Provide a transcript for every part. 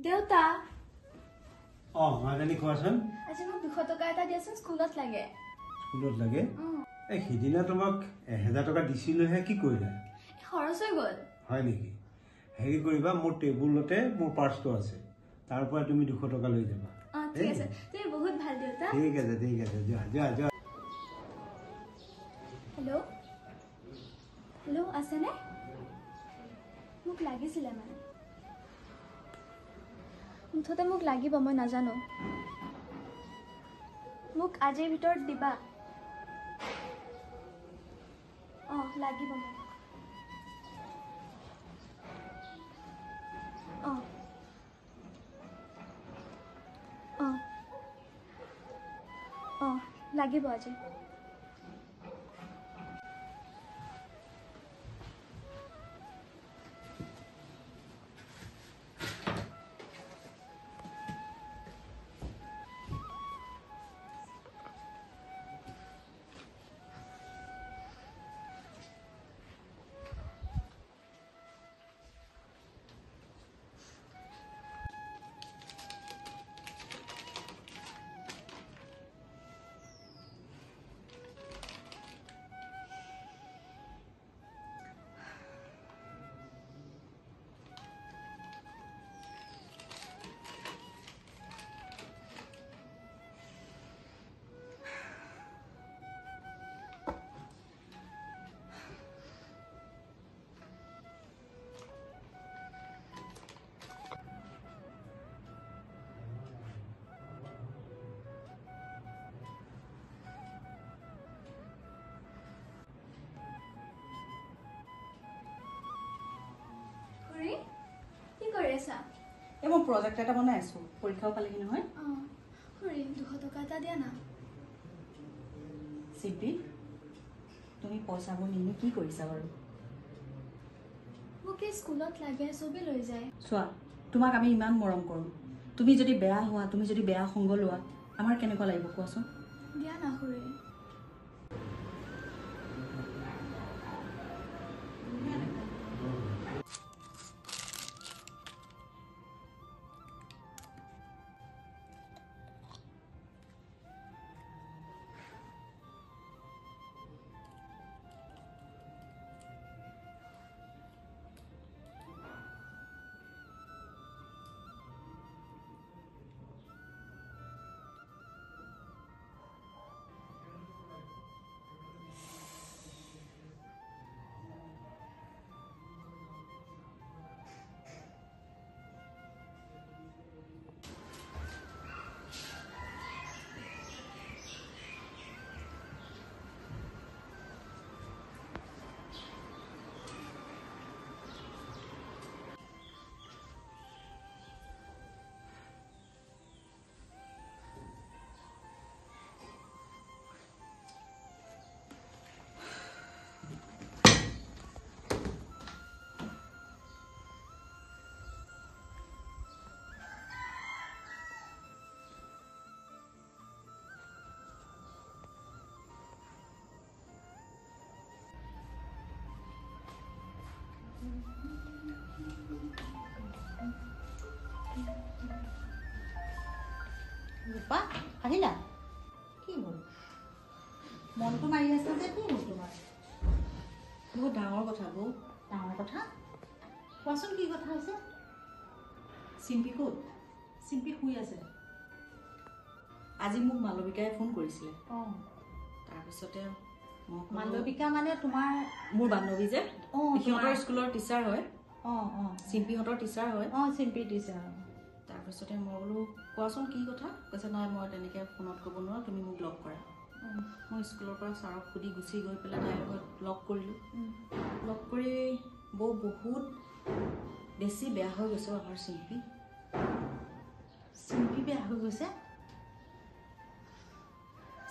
দেউতা মাদানী কোৱাচোন আজি মোক 200 টকা এটা দিয়াচোন স্কুলত লাগে স্কুলত লাগে এই সিদিনা তোমাক 1000 টকা দিছিলোহে কি কৰিলা খৰচ হৈ গ'ল হয় নেকি হেৰি কৰিবা মোৰ টেবুলতে মোৰ পাৰ্চটো আছে তাৰ পৰা তুমি 200 টকা লৈ যাবা ঠিক আছে তুমি বহুত ভাল দেউতা ঠিক আছে যা হেল্ল' হেল্ল' আছেনে মোক লাগিছিলে মানে মুঠতে মোক লাগিব মই নাজানো মোক আজিৰ ভিতৰত দিবা লাগিব মোক লাগিব আজি কি কৰি আছা এই মই প্ৰজেক্ট এটা বনাই আছো পৰীক্ষাও পালেহি নহয় খুৰী 200 টকা এটা দিয়া না চিপি তুমি পইচাবোৰ নিনি কি কৰিছা বাৰু মোক স্কুলত লাগে সবে লৈ যায় চোৱা তোমাক আমি ইমান মৰম কৰোঁ তুমি যদি বেয়া হোৱা তুমি যদি বেয়া সংগ লোৱা আমাৰ কেনেকুৱা লাগিব কোৱাচোন দিয়া না খুৰী ৰূপা আহিলা কি হ'ল মনটো মাৰি আছে যে কি হ'ল তোমাৰ বহুত ডাঙৰ কথা বৌ ডাঙৰ কথা কোৱাচোন কি কথা হৈছে চিম্পি ক'ত চিম্পি শুই আছে আজি মোক মালবিকাই ফোন কৰিছিলে তাৰপিছতে মালবিকা মানে তোমাৰ মোৰ বান্ধৱী যে সিহঁতৰ স্কুলৰ টিচাৰ হয় চিম্পিহঁতৰ টিচাৰ হয় চিম্পি টিচাৰ তাৰপিছতে মই বোলো কোৱাচোন কি কথা কৈছে নাই মই তেনেকৈ ফোনত ক'ব নোৱাৰোঁ তুমি মোক লগ কৰা মই স্কুলৰ পৰা ছাৰক সুধি গুচি গৈ পেলাই তাইৰ লগত লগ কৰিলোঁ লগ কৰি বৌ বহুত বেছি বেয়া হৈ গৈছে আমাৰ চিম্পি বেয়া হৈ গৈছে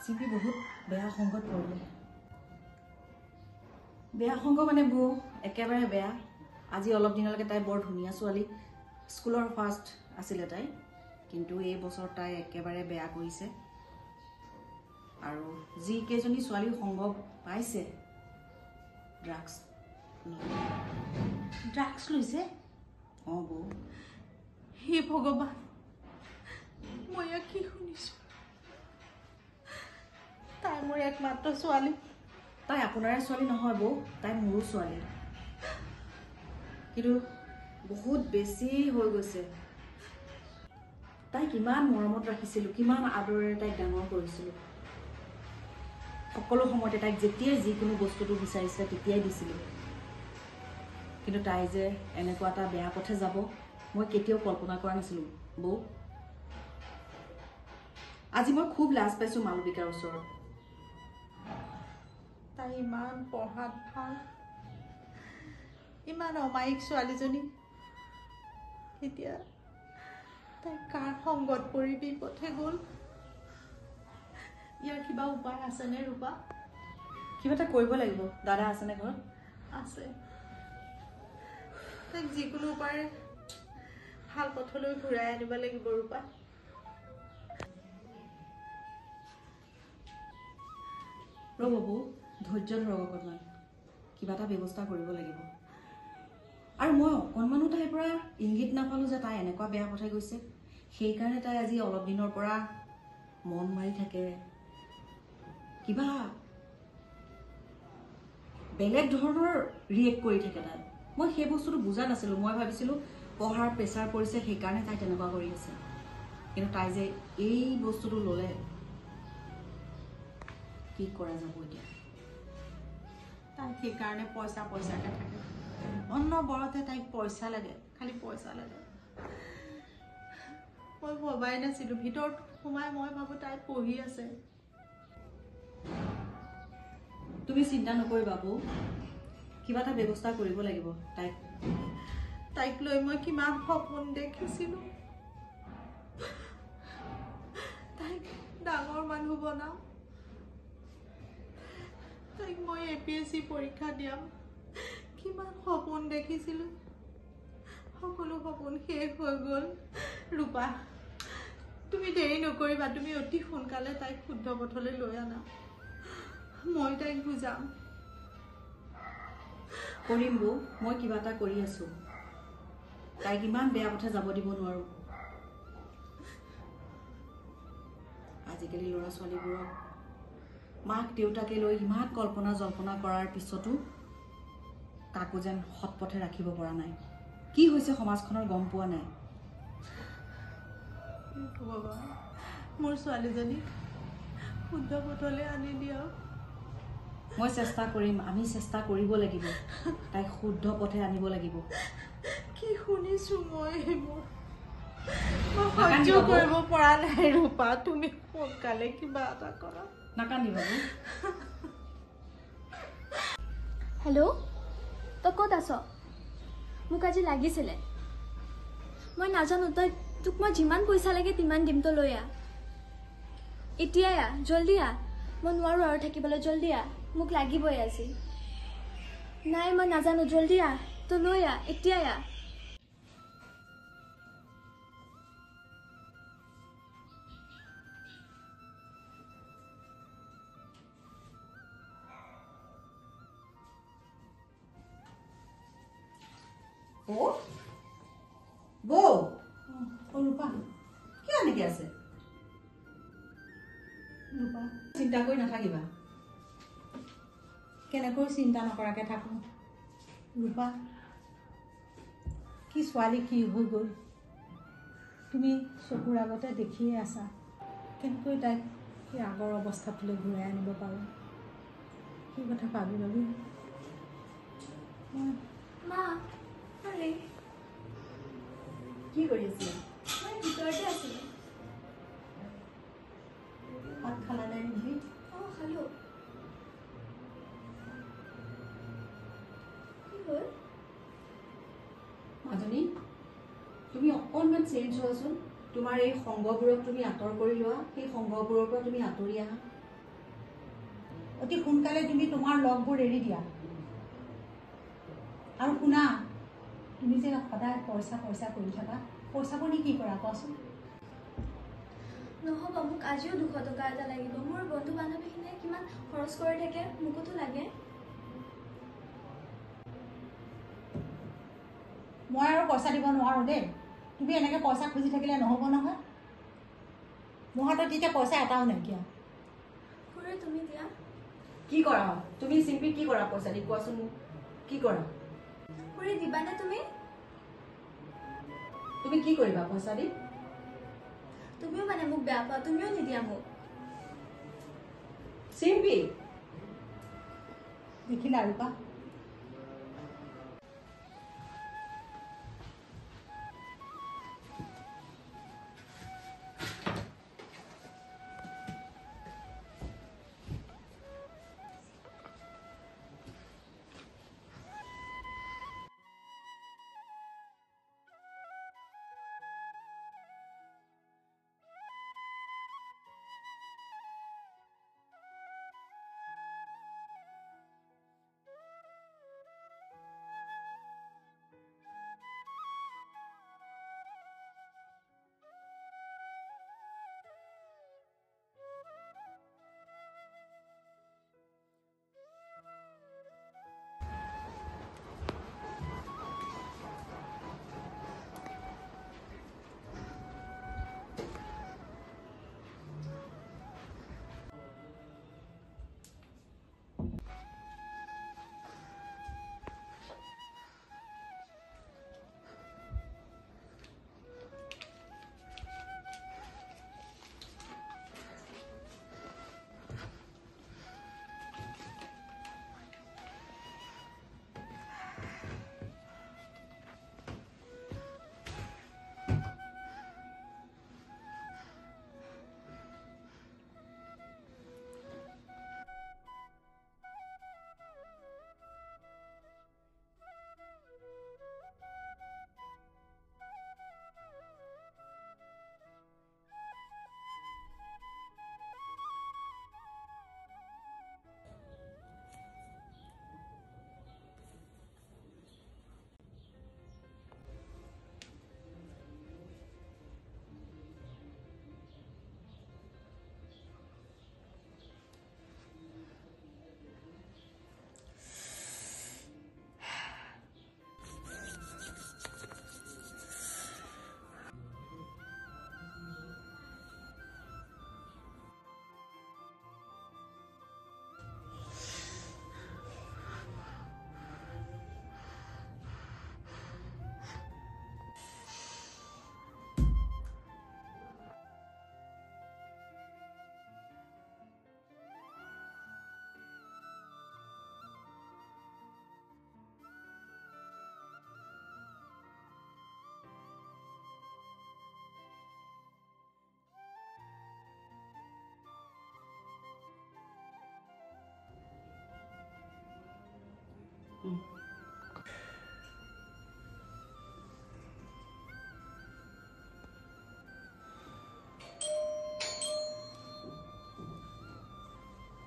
চিম্পি বহুত বেয়া সংগত পৰিলে বেয়া সংগ মানে বৌ একেবাৰে বেয়া আজি অলপ দিনলৈকে তাই বৰ ধুনীয়া ছোৱালী স্কুলৰ ফাৰ্ষ্ট আছিলে তাই কিন্তু এই বছৰ তাই একেবাৰে বেয়া কৰিছে আৰু যি কেইজনী ছোৱালী সংগ পাইছে ড্ৰাগছ লৈছে বৌ হে ভগৱান মই ইয়াক কি শুনিছোঁ তাই মোৰ একমাত্ৰ ছোৱালী তাই আপোনাৰে ছোৱালী নহয় বৌ তাই মোৰো ছোৱালী কিন্তু বহুত বেছি হৈ গৈছে তাই কিমান মৰমত ৰাখিছিলোঁ কিমান আদৰেৰে তাইক ডাঙৰ কৰিছিলোঁ সকলো সময়তে তাইক যেতিয়াই যিকোনো বস্তুটো বিচাৰিছিলে তেতিয়াই দিছিলোঁ কিন্তু তাই যে এনেকুৱা এটা বেয়া পথে যাব মই কেতিয়াও কল্পনা কৰা নাছিলোঁ বৌ আজি মই খুব লাজ পাইছোঁ মালবিকাৰ ওচৰত তাই ইমান পঢ়াত ভাল ইমান অমায়িক ছোৱালীজনী এতিয়া তাই কাৰ সংগত পৰি বিপথে গ'ল ইয়াৰ কিবা উপায় আছেনে ৰূপা কিবা এটা কৰিব লাগিব দাদা আছেনে ঘৰত আছে তাইক যিকোনো উপায়েৰে ভাল পথলৈ ঘূৰাই আনিব লাগিব ৰূপা ৰ'ব বৌ ধৈৰ্য ধৰক অকণমান কিবা এটা ব্যৱস্থা কৰিব লাগিব আৰু মই অকণমানো তাইৰ পৰা ইংগিত নাপালোঁ যে তাই এনেকুৱা বেয়া পথে গৈছে সেইকাৰণে তাই আজি অলপ দিনৰ পৰা মন মাৰি থাকে কিবা বেলেগ ধৰণৰ ৰিয়েক্ট কৰি থাকে তাই মই সেই বস্তুটো বুজা নাছিলোঁ মই ভাবিছিলোঁ পঢ়াৰ প্ৰেছাৰ পৰিছে সেইকাৰণে তাই তেনেকুৱা কৰি আছে কিন্তু তাই যে এই বস্তুটো ল'লে কি কৰা যাব এতিয়া তাই সেইকাৰণে পইচাকে থাকে অন্নবৰতে তাইক পইচা লাগে খালি পইচা লাগে মই ভবাই নাছিলোঁ ভিতৰত সোমাই মই ভাবোঁ তাই পঢ়ি আছে তুমি চিন্তা নকৰিবা বৌ কিবা এটা ব্যৱস্থা কৰিব লাগিব তাইক লৈ মই কিমান সপোন দেখিছিলোঁ তাইক ডাঙৰ মানুহ বনাম তাইক মই APSC পৰীক্ষা দিয়াম কিমান সপোন দেখিছিলোঁ সকলো সপোন শেষ হৈ গ'ল ৰূপা তুমি দেৰি নকৰিবা তুমি অতি সোনকালে তাইক শুদ্ধ পথলৈ লৈ আনা মই তাইক বুজাম কৰিম বৌ মই কিবা এটা কৰি আছোঁ তাইক ইমান বেয়া পথে যাব দিব নোৱাৰোঁ আজিকালি ল'ৰা ছোৱালীবোৰক মাক দেউতাকে লৈ ইমান কল্পনা জল্পনা কৰাৰ পিছতো কাকো যেন সৎ পথে ৰাখিব পৰা নাই কি হৈছে সমাজখনৰ গম পোৱা নাই ভগৱান মোৰ ছোৱালীজনী শুদ্ধ পথলৈ আনি দিয়ক মই চেষ্টা কৰিম আমি চেষ্টা কৰিব লাগিব তাইক শুদ্ধ পথে আনিব লাগিব কি শুনিছোঁ মই এইবোৰ মই সহ্য কৰিব পৰা নাই ৰূপা তুমি সোনকালে কিবা এটা কৰা নাকান্দিবা হেল্ল' তই ক'ত আছ মোক আজি লাগিছিলে মই নাজানো তোক মই যিমান পইচা লাগে তিমান দিম তই লৈ আহ এতিয়াই আহ জল্দি আহ মই নোৱাৰোঁ আৰু থাকিবলৈ জল্দি আহ মোক লাগিবই আজি নাই মই নাজানো জল্দি আহ তই লৈ আহ এতিয়াই আহ বৌ ৰূপা কিয় এনেকৈ আছে ৰূপা চিন্তা কৰি নাথাকিবা কেনেকৈ চিন্তা নকৰাকৈ থাকোঁ ৰূপা কি ছোৱালী কি হৈ গ'ল তুমি চকুৰ আগতে দেখিয়ে আছা কেনেকৈ তাইক সেই আগৰ অৱস্থাটোলৈ ঘূৰাই আনিব পাৰোঁ সেই কথা ভাবি মই মা আৰে কি কৰি আছিলে মই ভিতৰতে আছিলোঁ ভাত খালা নাই নেকি অঁ খালোঁ কি হ'ল মাজনী তুমি অকণমান চেঞ্জ হোৱাচোন তোমাৰ এই সংগবোৰক তুমি আঁতৰ কৰি লোৱা সেই সংগবোৰৰ পৰা তুমি আঁতৰি আহা অতি সোনকালে তুমি তোমাৰ লগবোৰ এৰি দিয়া আৰু শুনা তুমি যে সদায় পইচা কৰি থাকা পইচাবোৰ নি কি কৰা কোৱাচোন নহ'ব মোক আজিও 200 টকা এটা লাগিব মোৰ বন্ধু বান্ধৱীখিনিয়ে কিমান খৰচ কৰি থাকে মোকোতো লাগে মই আৰু পইচা দিব নোৱাৰোঁ দেই তুমি এনেকৈ পইচা খুজি থাকিলে নহ'ব নহয়। মোৰ হাতত এতিয়া পইচা এটাও নাইকিয়া। খুৰী তুমি দিয়া। কি কৰা তুমি চিম্পি? কি কৰা পইচা দি কোৱাচোন মোক, কি কৰা? খুৰী দিবানে তুমি? তুমি কি কৰিবা পইচা দি? তুমিও মানে মোক বেয়া পোৱা, তুমিও নিদিয়া মোক। চিম্পি দেখিলা ৰূপা,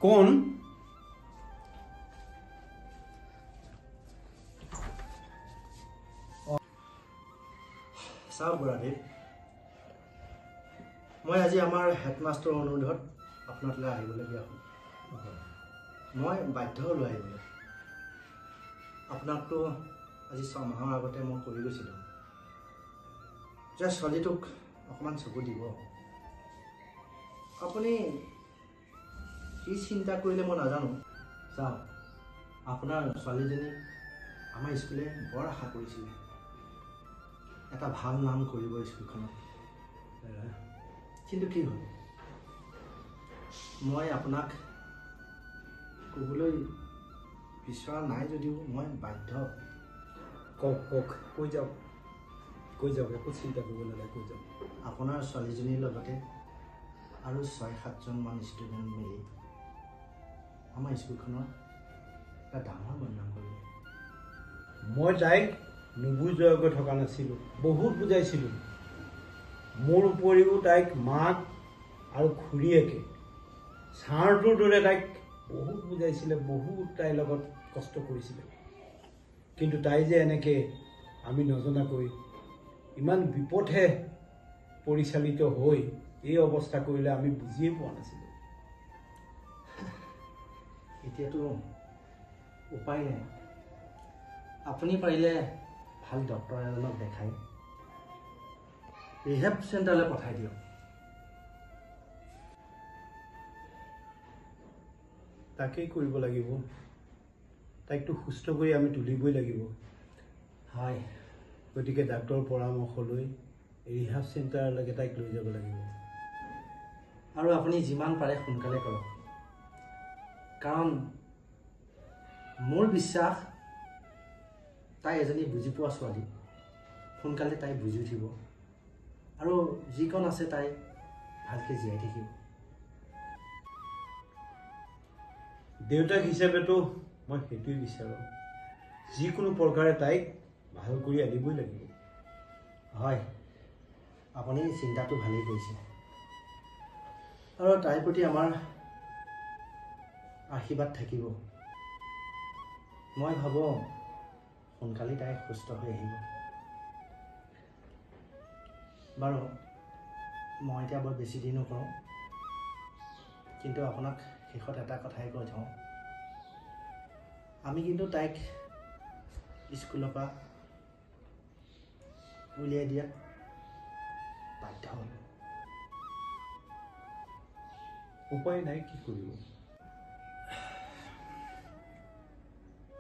কোন? চাওক বুঢ়াদেৱ, মই আজি আমাৰ হেডমাষ্টৰৰ অনুৰোধত আপোনাৰ তালৈ আহিবলগীয়া হ'ল। মই বাধ্য হ'লোঁ আহিবলৈ। আপোনাকতো আজি 6 মাহৰ আগতে মই কৰি গৈছিলোঁ যে ছোৱালীটোক অকণমান চকু দিব। আপুনি কি চিন্তা কৰিলে মই নাজানো। চাওক, আপোনাৰ ছোৱালীজনী আমাৰ স্কুলে বৰ আশা কৰিছিলে, এটা ভাল নাম কৰিব স্কুলখনত। কিন্তু কি হ'ল, মই আপোনাক ক'বলৈ বিচৰা নাই যদিও মই বাধ্য। কওক কওক, কৈ যাওক, একো চিন্তা কৰিব নালাগে, কৈ যাওক। আপোনাৰ ছোৱালীজনীৰ লগতে আৰু 6-7জনমান ষ্টুডেণ্ট মিলি আমাৰ স্কুলখনৰ এটা ডাঙৰ বদনাম কৰিলে। মই তাইক নুবুজোৱাকৈ থকা নাছিলোঁ, বহুত বুজাইছিলোঁ। মোৰ উপৰিও তাইক মাক আৰু খুৰীয়েকে ছাৰটোৰ দৰে তাইক বহুত বুজাইছিলে, বহুত তাইৰ লগত কষ্ট কৰিছিলে। কিন্তু তাই যে এনেকৈ আমি নজনাকৈ ইমান বিপথে পৰিচালিত হৈ এই অৱস্থা কৰিলে আমি বুজিয়ে পোৱা নাছিলোঁ। এতিয়াতো উপায় নাই। আপুনি পাৰিলে ভাল ডক্তৰ এজনক দেখাই ৰিহেব চেণ্টাৰলৈ পঠাই দিয়ক। তাকেই কৰিব লাগিব। তাইকতো সুস্থ কৰি আমি তুলিবই লাগিব। হয়, গতিকে ডাক্তৰৰ পৰামৰ্শ লৈ ৰিহাব চেণ্টাৰলৈকে তাইক লৈ যাব লাগিব। আৰু আপুনি যিমান পাৰে সোনকালে কৰক, কাৰণ মোৰ বিশ্বাস তাই এজনী বুজি পোৱা ছোৱালী। সোনকালে তাই বুজি উঠিব আৰু যিকণ আছে তাই ভালকৈ জীয়াই থাকিব। দেউতাক হিচাপেতো মই সেইটোৱে বিচাৰোঁ। যিকোনো প্ৰকাৰে তাইক ভাল কৰি আনিবই লাগিব। হয়, আপুনি চিন্তাটো ভালেই কৰিছে আৰু তাইৰ প্ৰতি আমাৰ আশীৰ্বাদ থাকিব। মই ভাবোঁ সোনকালে তাই সুস্থ হৈ আহিব। বাৰু, মই এতিয়া বৰ বেছি দিন নকৰোঁ, কিন্তু আপোনাক শেষত এটা কথাই কৈ থওঁ। আমি কিন্তু তাইক স্কুলৰ পৰা উলিয়াই দিয়াত বাধ্য হ'লোঁ। উপায় নাই, কি কৰিব।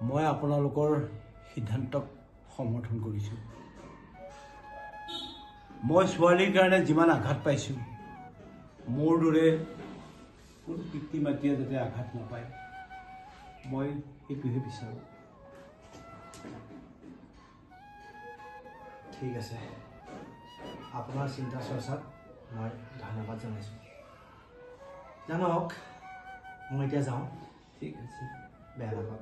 মই আপোনালোকৰ সিদ্ধান্তক সমৰ্থন কৰিছোঁ। মই ছোৱালীৰ কাৰণে যিমান আঘাত পাইছোঁ, মোৰ দৰে কোনো পিতৃ মাতৃয়ে যাতে আঘাত নাপায়, মই সেইটোহে বিচাৰোঁ। ঠিক আছে, আপোনাৰ চিন্তা চৰ্চাত মই ধন্যবাদ জনাইছোঁ। জানক, মই এতিয়া যাওঁ। ঠিক আছে, বেয়া নাপাব।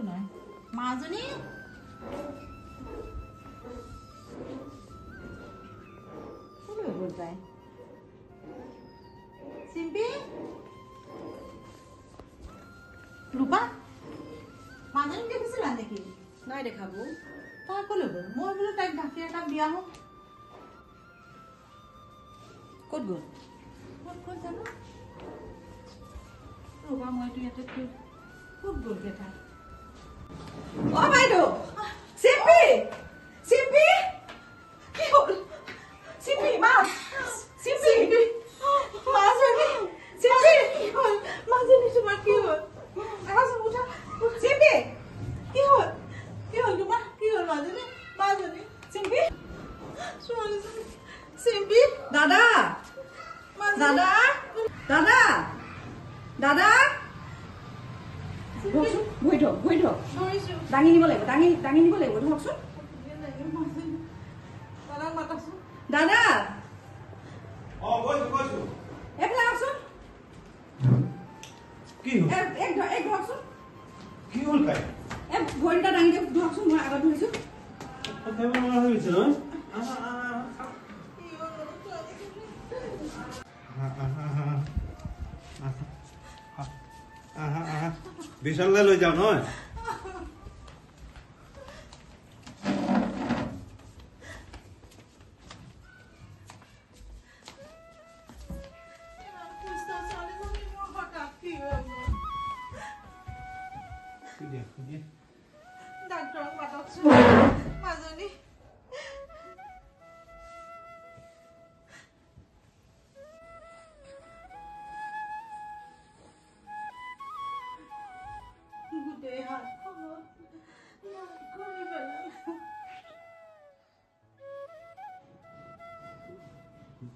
নাই মাজনী যায় চিম্পি ৰূপা মাজনী দেখিছিলা নেকি? নাই দেখা বৌ। তাই ক'লৈ গ'ল? মই বোলো তাইক গাখীৰ একাপ দিয়া হওক। ক'ত গ'ল? ক'ত গ'ল জানো? ৰ'বা, মইতো ইয়াতে ক'ত গ'লগে তাই? অ বাইদেউ, চিম্পি চিম্পি কি হ'ল? চিম্পি মা, চিম্পি মাজনী, চিম্পি কি হ'ল? মাজনী তোমাৰ কি হ'ল? উঠা চিম্পি, কি হ'ল? কি হ'ল তোমাৰ? কি হ'ল মাজনী? মাজনী চিম্পি, ছোৱালীজনী চিম্পি দাদা, দাদা, দাদা, দাদা, ধৰকচোন, ভৰি ধৰক, ভৰি ধৰক, ধৰিছো দাঙি নিব লাগিব, দাঙি নিব লাগিব, ধৰকচোন। দাদাক মাতাচোন। দাদা, গৈছো। এইফালে আহকচোন, কি হ'ল? এক ধৰকচোন, কি হ'ল তাই? ভৰিটা দাঙি দিয়ক ধৰকচোন মই আগত ধৰিছো বিচনালৈ লৈ যাওঁ নহয় ডাক্তৰক মাতকচোন মাজনী গোটেই হাতখনত কৰি পেলালে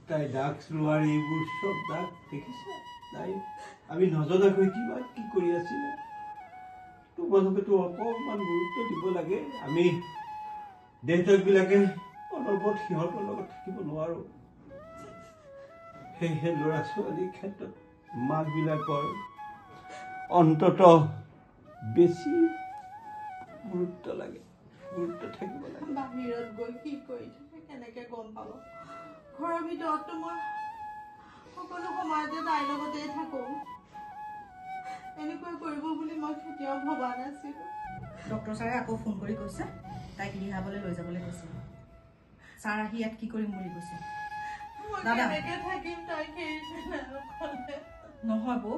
তাই দাগ লোৱাৰ এইবোৰ চব দাগ দেখিছে তাই আমি নজনাকৈ কিবা কি কৰি আছিলে তোমালোকেতো অকণমান গুৰুত্ব দিব লাগে আমি দেউতাকবিলাকে অনবৰত সিহঁতৰ লগত থাকিব নোৱাৰো সেয়েহে ল'ৰা ছোৱালীৰ ক্ষেত্ৰত মাকবিলাকৰ অন্তত বেছি গুৰুত্ব লাগে গুৰুত্ব থাকিব লাগে বাহিৰত গৈ কি কৰি থাকে কেনেকে গম পাব ঘৰৰ ভিতৰততো মই সকলো সময়তে তাইৰ লগতেই থাকো এনেকুৱা কৰিব বুলি মই কেতিয়াও ভবা নাছিলো ডক্টৰ ছাৰে আকৌ ফোন কৰি কৈছে তাইক ৰিহাবলৈ লৈ যাবলৈ কৈছে ছাৰ আহি ইয়াত কি কৰিম বুলি কৈছে নহয় বৌ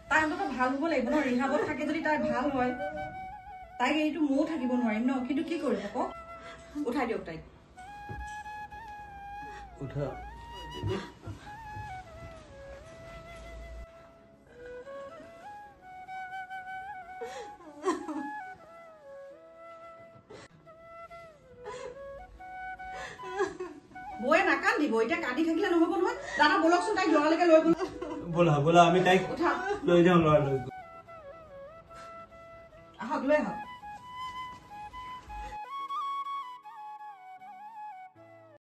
তাই অন্তত ভাল হ'ব লাগিব ন ৰিহাবত থাকে যদি তাই ভাল হয় তাইক এইটো ময়ো থাকিব নোৱাৰিম ন কিন্তু কি কৰিম আকৌ উঠাই দিয়ক তাইক উঠা বৌয়ে নাকান্দিব এতিয়া কান্দি থাকিলে নহ'ব নহয় দাদা বলকচোন তাইক লৰালৈকে লৈ গ'ল ব'লা ব'লা আমি তাইক লৈ যাওঁ ল'ৰালৈ আহক লৈ আহক